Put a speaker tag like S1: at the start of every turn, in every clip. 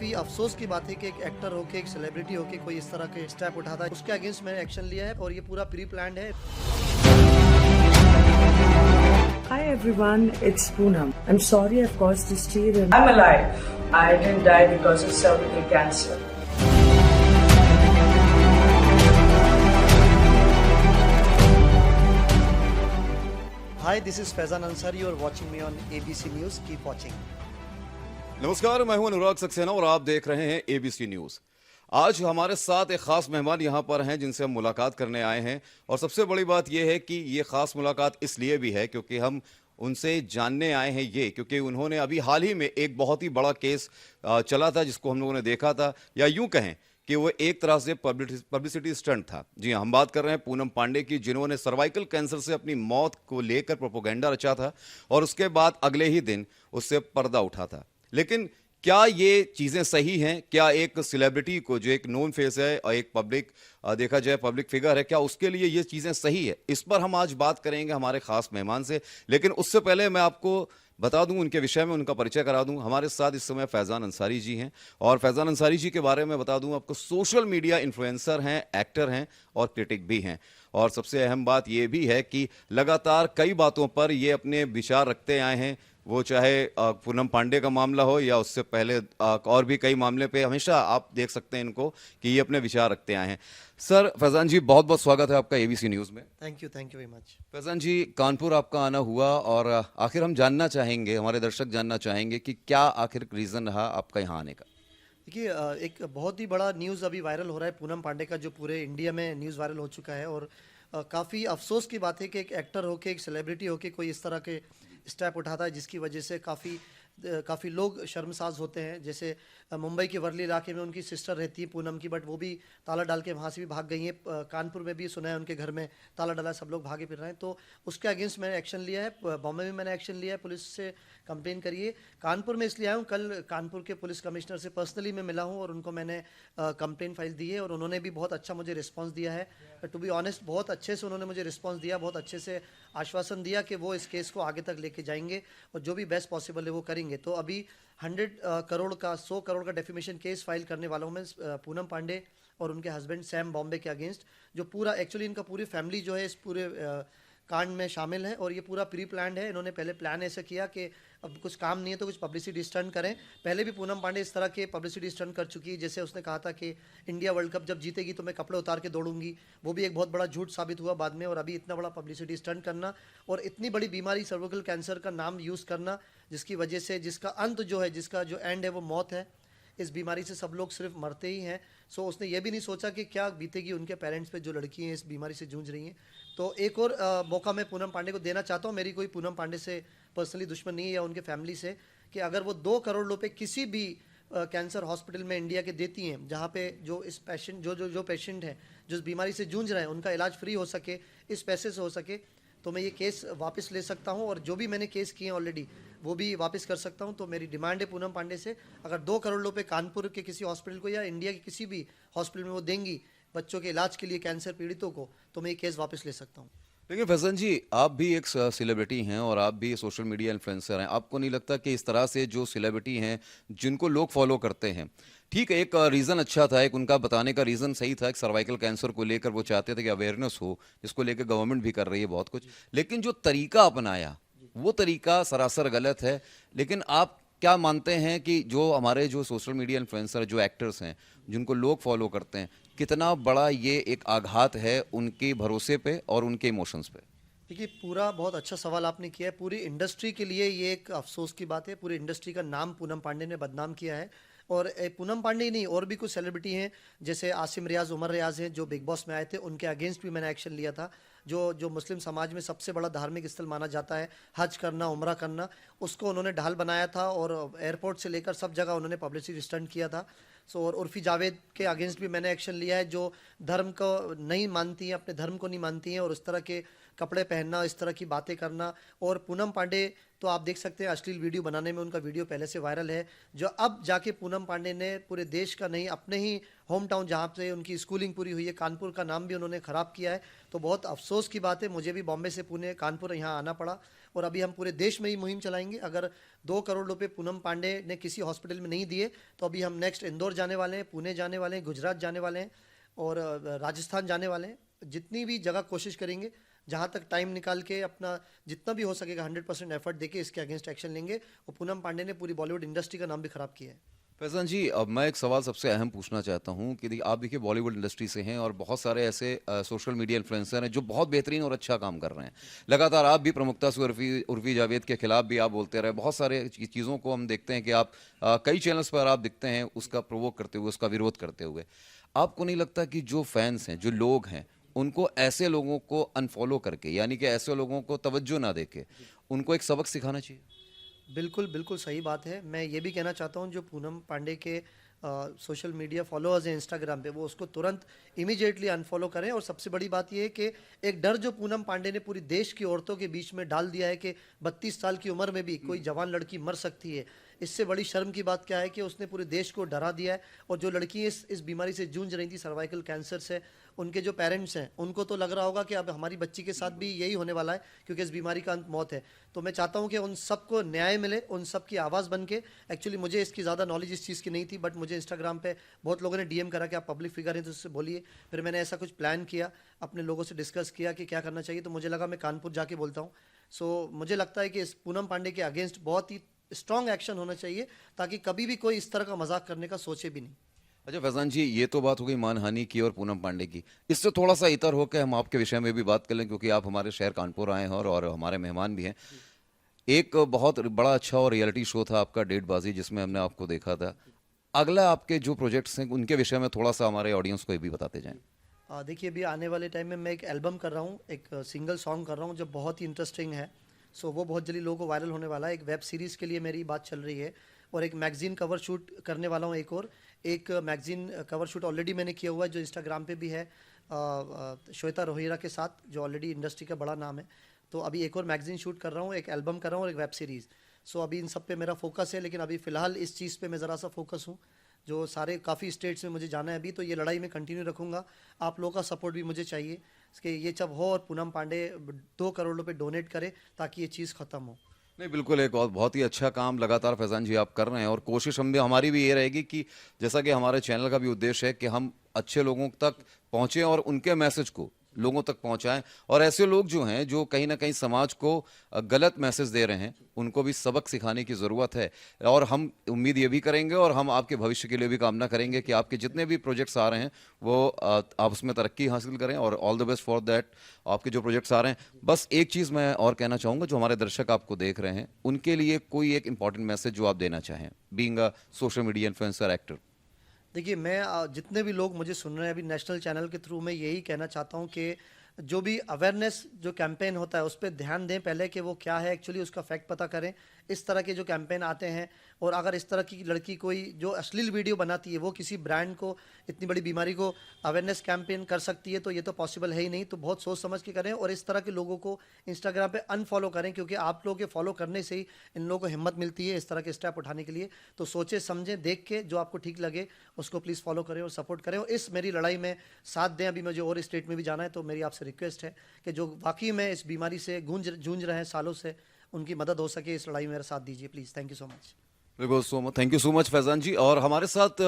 S1: काफ़ी अफसोस की बात है कि एक एक्टर होके, एक सेलिब्रिटी होके कोई इस तरह के स्टेप उठाता है। उसके अगेंस्ट मैंने एक्शन लिया है और ये पूरा प्री प्लान्ड है।
S2: Hi everyone, it's Poonam. I'm sorry I've caused this tear and
S3: I'm alive. I didn't die because of cervical cancer.
S1: Hi, this is Faizan Ansari. You are watching me on ABC News. Keep watching.
S4: नमस्कार, मैं हूं अनुराग सक्सेना और आप देख रहे हैं ABC news. आज हमारे साथ एक खास मेहमान यहां पर हैं जिनसे हम मुलाकात करने आए हैं और सबसे बड़ी बात यह है कि ये खास मुलाकात इसलिए भी है क्योंकि हम उनसे जानने आए हैं ये क्योंकि उन्होंने अभी हाल ही में एक बहुत ही बड़ा केस चला था जिसको हम लोगों ने देखा था, या यूं कहें कि वो एक तरह से पब्लिसिटी स्टंट था। जी हाँ, हम बात कर रहे हैं पूनम पांडे की, जिन्होंने सर्वाइकल कैंसर से अपनी मौत को लेकर प्रोपोगेंडा रचा था और उसके बाद अगले ही दिन उससे पर्दा उठा था। लेकिन क्या ये चीज़ें सही हैं? क्या एक सेलिब्रिटी को, जो एक नोन फेस है और एक पब्लिक देखा जाए पब्लिक फिगर है, क्या उसके लिए ये चीज़ें सही है? इस पर हम आज बात करेंगे हमारे खास मेहमान से। लेकिन उससे पहले मैं आपको बता दूं, उनके विषय में उनका परिचय करा दूं। हमारे साथ इस समय फैज़ान अंसारी जी हैं और फैज़ान अंसारी जी के बारे में बता दूं आपको, सोशल मीडिया इन्फ्लुएंसर हैं, एक्टर हैं और क्रिटिक भी हैं। और सबसे अहम बात यह भी है कि लगातार कई बातों पर ये अपने विचार रखते आए हैं, वो चाहे पूनम पांडे का मामला हो या उससे पहले और भी कई मामले पे हमेशा आप देख सकते हैं इनको कि ये अपने विचार रखते आए हैं। सर, फैज़ान जी, बहुत बहुत स्वागत है आपका एबीसी न्यूज़ में।
S1: Thank you very much.
S4: Faizan ji, Kanpur आपका आना हुआ और आखिर हम जानना चाहेंगे, हमारे दर्शक जानना चाहेंगे कि क्या आखिर रीज़न रहा आपका यहाँ आने का?
S1: देखिए, एक बहुत ही बड़ा न्यूज़ अभी वायरल हो रहा है पूनम पांडे का, जो पूरे इंडिया में न्यूज़ वायरल हो चुका है। और काफ़ी अफसोस की बात है कि एक एक्टर होके, एक सेलिब्रिटी होके कोई इस तरह के स्टेप उठाता है जिसकी वजह से काफ़ी लोग शर्मसाज होते हैं। जैसे मुंबई के वर्ली इलाके में उनकी सिस्टर रहती है पूनम की, बट वो भी ताला डाल के वहाँ से भी भाग गई हैं। कानपुर में भी सुना है उनके घर में ताला डाला, सब लोग भागे फिर रहे हैं। तो उसके अगेंस्ट मैंने एक्शन लिया है। बॉम्बे में मैंने एक्शन लिया है, पुलिस से कंप्लेन करिए। कानपुर में इसलिए आया हूँ, कल कानपुर के पुलिस कमिश्नर से पर्सनली मैं मिला हूँ और उनको मैंने कंप्लेन फाइल दी है और उन्होंने भी बहुत अच्छा मुझे रिस्पॉन्स दिया है। टू बी ऑनेस्ट, बहुत अच्छे से उन्होंने मुझे रिस्पॉन्स दिया, बहुत अच्छे से आश्वासन दिया कि वो इस केस को आगे तक लेके जाएंगे और जो भी बेस्ट पॉसिबल है वो करेंगे। तो अभी 100 करोड़ का डेफिमेशन केस फाइल करने वाला हूँ मैं पूनम पांडे और उनके हस्बैंड सैम बॉम्बे के अगेंस्ट, जो पूरा एक्चुअली इनका पूरी फैमिली जो है इस पूरे कांड में शामिल है और ये पूरा प्री प्लान्ड है। इन्होंने पहले प्लान ऐसा किया कि अब कुछ काम नहीं है तो कुछ पब्लिसिटी स्टंट करें। पहले भी पूनम पांडे इस तरह के पब्लिसिटी स्टंट कर चुकी है। जैसे उसने कहा था कि इंडिया वर्ल्ड कप जब जीतेगी तो मैं कपड़े उतार के दौड़ूंगी, वो भी एक बहुत बड़ा झूठ साबित हुआ बाद में। और अभी इतना बड़ा पब्लिसिटी स्टंट करना और इतनी बड़ी बीमारी सर्विकल कैंसर का नाम यूज़ करना, जिसकी वजह से जिसका अंत जो है, जिसका जो एंड है वो मौत है। इस बीमारी से सब लोग सिर्फ मरते ही हैं। सो उसने ये भी नहीं सोचा कि क्या बीतेगी उनके पेरेंट्स पे जो लड़की हैं इस बीमारी से जूझ रही हैं। तो एक और मौका मैं पूनम पांडे को देना चाहता हूँ। मेरी कोई पूनम पांडे से पर्सनली दुश्मन नहीं है या उनके फैमिली से, कि अगर वो 2 करोड़ रुपए किसी भी कैंसर हॉस्पिटल में इंडिया के देती हैं, जहाँ पे जो इस पेशेंट जो पेशेंट हैं जो इस बीमारी से जूझ रहे हैं उनका इलाज फ्री हो सके, इस पैसे से हो सके, तो मैं ये केस वापस ले सकता हूँ। और जो भी मैंने केस किए हैं ऑलरेडी वो भी वापस कर सकता हूँ। तो मेरी डिमांड है पूनम पांडे से, अगर 2 करोड़ रुपए कानपुर के किसी हॉस्पिटल को या इंडिया के किसी भी हॉस्पिटल में वो देंगी बच्चों के इलाज के लिए, कैंसर पीड़ितों को, तो मैं ये केस वापस ले सकता हूँ।
S4: लेकिन फैज़ान जी, आप भी एक सेलिब्रिटी हैं और आप भी सोशल मीडिया इन्फ्लुएंसर हैं। आपको नहीं लगता कि इस तरह से जो सेलिब्रिटी हैं जिनको लोग फॉलो करते हैं, ठीक है, एक रीज़न अच्छा था, एक उनका बताने का रीज़न सही था, एक सर्वाइकल कैंसर को लेकर वो चाहते थे कि अवेयरनेस हो, जिसको लेकर गवर्नमेंट भी कर रही है बहुत कुछ, लेकिन जो तरीका अपनाया वो तरीका सरासर गलत है। लेकिन आप क्या मानते हैं कि जो हमारे जो सोशल मीडिया इन्फ्लुएंसर, जो एक्टर्स हैं, जिनको लोग फॉलो करते हैं, कितना बड़ा ये एक आघात है उनके भरोसे पे और उनके इमोशंस पे?
S1: देखिए, पूरा बहुत अच्छा सवाल आपने किया है। पूरी इंडस्ट्री के लिए ये एक अफसोस की बात है। पूरी इंडस्ट्री का नाम पूनम पांडे ने बदनाम किया है। और पूनम पांडे ही नहीं, और भी कुछ सेलिब्रिटी हैं जैसे आसिम रियाज, उमर रियाज हैं जो बिग बॉस में आए थे, उनके अगेंस्ट भी मैंने एक्शन लिया था। जो मुस्लिम समाज में सबसे बड़ा धार्मिक स्थल माना जाता है, हज करना, उम्रा करना, उसको उन्होंने ढाल बनाया था और एयरपोर्ट से लेकर सब जगह उन्होंने पब्लिसिटी स्टंट किया था। सो और उर्फी जावेद के अगेंस्ट भी मैंने एक्शन लिया है, जो धर्म को नहीं मानती हैं, अपने धर्म को नहीं मानती हैं और उस तरह के कपड़े पहनना, इस तरह की बातें करना। और पूनम पांडे तो आप देख सकते हैं अश्लील वीडियो बनाने में उनका वीडियो पहले से वायरल है, जो अब जाके पूनम पांडे ने पूरे देश का नहीं, अपने ही होम टाउन जहाँ से उनकी स्कूलिंग पूरी हुई है, कानपुर का नाम भी उन्होंने ख़राब किया है। तो बहुत अफसोस की बात है, मुझे भी बॉम्बे से पुणे कानपुर यहाँ आना पड़ा, और अभी हम पूरे देश में ही मुहिम चलाएंगे। अगर 2 करोड़ रुपए पूनम पांडे ने किसी हॉस्पिटल में नहीं दिए तो अभी हम नेक्स्ट इंदौर जाने वाले हैं, पुणे जाने वाले हैं, गुजरात जाने वाले हैं और राजस्थान जाने वाले हैं। जितनी भी जगह कोशिश करेंगे, जहाँ तक टाइम निकाल के अपना जितना भी हो सकेगा 100% एफर्ट देके इसके अगेंस्ट एक्शन लेंगे। और पूनम पांडे ने पूरी बॉलीवुड इंडस्ट्री का नाम भी खराब किया है।
S4: फैजान जी, अब मैं एक सवाल सबसे अहम पूछना चाहता हूं कि आप देखिए बॉलीवुड इंडस्ट्री से हैं और बहुत सारे ऐसे सोशल मीडिया इन्फ्लुएंसर हैं जो बहुत बेहतरीन और अच्छा काम कर रहे हैं। लगातार आप भी प्रमुखता से उर्फी जावेद के खिलाफ भी आप बोलते रहे। बहुत सारे चीज़ों को हम देखते हैं कि आप कई चैनल्स पर आप दिखते हैं उसका प्रोवोक करते हुए, उसका विरोध करते हुए। आपको नहीं लगता कि जो फैंस हैं, जो लोग हैं, उनको ऐसे लोगों को अनफॉलो करके, यानी कि ऐसे लोगों को तवज्जो ना देके उनको एक सबक सिखाना चाहिए?
S1: बिल्कुल, बिल्कुल सही बात है। मैं ये भी कहना चाहता हूँ जो पूनम पांडे के सोशल मीडिया फॉलोअर्स हैं इंस्टाग्राम पे, वो उसको तुरंत इमीडिएटली अनफॉलो करें। और सबसे बड़ी बात ये है कि एक डर जो पूनम पांडे ने पूरी देश की औरतों के बीच में डाल दिया है कि 32 साल की उम्र में भी कोई जवान लड़की मर सकती है, इससे बड़ी शर्म की बात क्या है कि उसने पूरे देश को डरा दिया है। और जो लड़की इस बीमारी से जूझ रही थी, सर्वाइकल कैंसर से, उनके जो पेरेंट्स हैं उनको तो लग रहा होगा कि अब हमारी बच्ची के साथ भी यही होने वाला है, क्योंकि इस बीमारी का अंत मौत है। तो मैं चाहता हूं कि उन सबको न्याय मिले, उन सब की आवाज़ बन के। एक्चुअली मुझे इसकी ज़्यादा नॉलेज इस चीज़ की नहीं थी, बट मुझे इंस्टाग्राम पे बहुत लोगों ने डीएम करा कि आप पब्लिक फिगर हैं तो उससे बोलिए। फिर मैंने ऐसा कुछ प्लान किया, अपने लोगों से डिस्कस किया कि क्या करना चाहिए। तो मुझे लगा मैं कानपुर जाके बोलता हूँ। सो मुझे लगता है कि इस पूनम पांडे के अगेंस्ट बहुत ही स्ट्रॉन्ग एक्शन होना चाहिए, ताकि कभी भी कोई इस तरह का मजाक करने का सोचे भी नहीं।
S4: अच्छा फैजान जी, ये तो बात हो गई मानहानि की और पूनम पांडे की। इससे थोड़ा सा इतर होकर हम आपके विषय में भी बात कर लें, क्योंकि आप हमारे शहर कानपुर आए हैं और हमारे मेहमान भी हैं। एक बहुत बड़ा अच्छा और रियलिटी शो था आपका डेटबाजी, जिसमें हमने आपको देखा था। अगला आपके जो प्रोजेक्ट्स हैं उनके विषय में थोड़ा सा हमारे ऑडियंस को ये भी बताते जाएं।
S1: देखिए, अभी आने वाले टाइम में मैं एक एल्बम कर रहा हूँ, एक सिंगल सॉन्ग कर रहा हूँ जो बहुत ही इंटरेस्टिंग है। सो वो बहुत जल्दी लोगों को वायरल होने वाला है। एक वेब सीरीज़ के लिए मेरी बात चल रही है, और एक मैगजीन कवर शूट करने वाला हूँ। एक मैगजीन कवर शूट ऑलरेडी मैंने किया हुआ है, जो इंस्टाग्राम पे भी है, श्वेता रोहिरा के साथ, जो ऑलरेडी इंडस्ट्री का बड़ा नाम है। तो अभी एक और मैगजीन शूट कर रहा हूँ, एक एल्बम कर रहा हूँ और एक वेब सीरीज़। सो अभी इन सब पे मेरा फोकस है, लेकिन अभी फ़िलहाल इस चीज़ पे मैं ज़रा सा फोकस हूँ। जो सारे काफ़ी स्टेट्स में मुझे जाना है अभी, तो ये लड़ाई मैं कंटिन्यू रखूँगा। आप लोगों का सपोर्ट भी मुझे चाहिए कि ये जब हो और पूनम पांडे 2 करोड़ रुपए डोनेट करे, ताकि ये चीज़ ख़त्म हो।
S4: नहीं, बिल्कुल एक और बहुत ही अच्छा काम लगातार फैजान जी आप कर रहे हैं, और कोशिश हमारी भी ये रहेगी कि जैसा कि हमारे चैनल का भी उद्देश्य है कि हम अच्छे लोगों तक पहुंचें और उनके मैसेज को लोगों तक पहुंचाएं। और ऐसे लोग जो हैं जो कहीं ना कहीं समाज को गलत मैसेज दे रहे हैं, उनको भी सबक सिखाने की ज़रूरत है। और हम उम्मीद ये भी करेंगे और हम आपके भविष्य के लिए भी कामना करेंगे कि आपके जितने भी प्रोजेक्ट्स आ रहे हैं वो आप उसमें तरक्की हासिल करें, और all the best for that. आपके जो प्रोजेक्ट्स आ रहे हैं, बस एक चीज़ मैं और कहना चाहूँगा, जो हमारे दर्शक आपको देख रहे हैं उनके लिए कोई एक इंपॉर्टेंट मैसेज जो आप देना चाहें, being a social media influencer actor.
S1: देखिए, मैं जितने भी लोग मुझे सुन रहे हैं अभी नेशनल चैनल के थ्रू, मैं यही कहना चाहता हूँ कि जो भी अवेयरनेस जो कैंपेन होता है उस पर ध्यान दें पहले, कि वो क्या है एक्चुअली, उसका फैक्ट पता करें। इस तरह के जो कैंपेन आते हैं, और अगर इस तरह की लड़की कोई जो अश्लील वीडियो बनाती है वो किसी ब्रांड को, इतनी बड़ी बीमारी को अवेयरनेस कैंपेन कर सकती है, तो ये तो पॉसिबल है ही नहीं। तो बहुत सोच समझ के करें, और इस तरह के लोगों को इंस्टाग्राम पे अनफॉलो करें, क्योंकि आप लोगों के फॉलो करने से ही इन लोगों को हिम्मत मिलती है इस तरह के स्टेप उठाने के लिए। तो सोचें समझें, देख के जो आपको ठीक लगे उसको प्लीज़ फॉलो करें और सपोर्ट करें, और इस मेरी लड़ाई में साथ दें। अभी मुझे और स्टेट में भी जाना है, तो मेरी आपसे रिक्वेस्ट है कि जो वाकई में इस बीमारी से जूझ रहे हैं सालों से, उनकी मदद हो सके, इस लड़ाई में मेरा साथ दीजिए please. Thank you so much.
S4: बिल्कुल, thank you so much Faizan ji. और हमारे साथ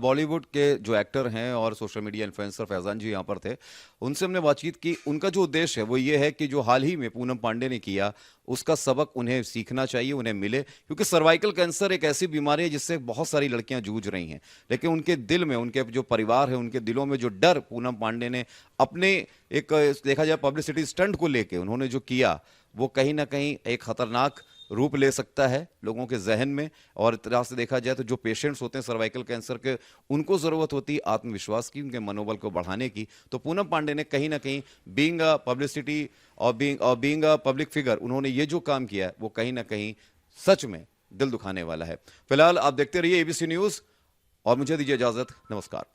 S4: बॉलीवुड के जो एक्टर हैं और social media influencer Faizan ji यहाँ पर थे, उनसे हमने बातचीत की। उनका जो उद्देश्य है वो ये है कि जो हाल ही में पूनम पांडे ने किया, उसका सबक उन्हें सीखना चाहिए, उन्हें मिले। क्योंकि सर्वाइकल कैंसर एक ऐसी बीमारी है जिससे बहुत सारी लड़कियां जूझ रही हैं, लेकिन उनके दिल में, उनके जो परिवार है, उनके दिलों में जो डर पूनम पांडे ने अपने एक देखा जाए पब्लिसिटी स्टंट को लेके उन्होंने जो किया, वो कहीं ना कहीं एक खतरनाक रूप ले सकता है लोगों के जहन में। और इस तरह से देखा जाए तो जो पेशेंट्स होते हैं सर्वाइकल कैंसर के, उनको ज़रूरत होती है आत्मविश्वास की, उनके मनोबल को बढ़ाने की। तो पूनम पांडे ने कहीं ना कहीं बीइंग अ पब्लिसिटी और बीइंग अ पब्लिक फिगर, उन्होंने ये जो काम किया है वो कहीं ना कहीं सच में दिल दुखाने वाला है। फिलहाल आप देखते रहिए एबीसी न्यूज़, और मुझे दीजिए इजाज़त। नमस्कार।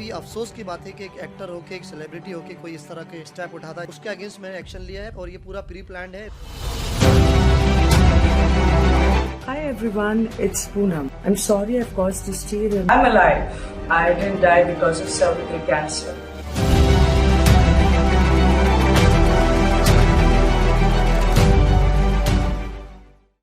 S1: काफ़ी अफसोस की बात है कि एक एक्टर होके, एक सेलिब्रिटी होके कोई इस तरह के स्टेप उठाता है। उसके अगेंस्ट मैंने एक्शन लिया है और ये पूरा प्री प्लान्ड है।
S2: Hi everyone, it's Poonam. I'm sorry I've caused this tear.
S3: I'm alive. I didn't die because of cervical cancer.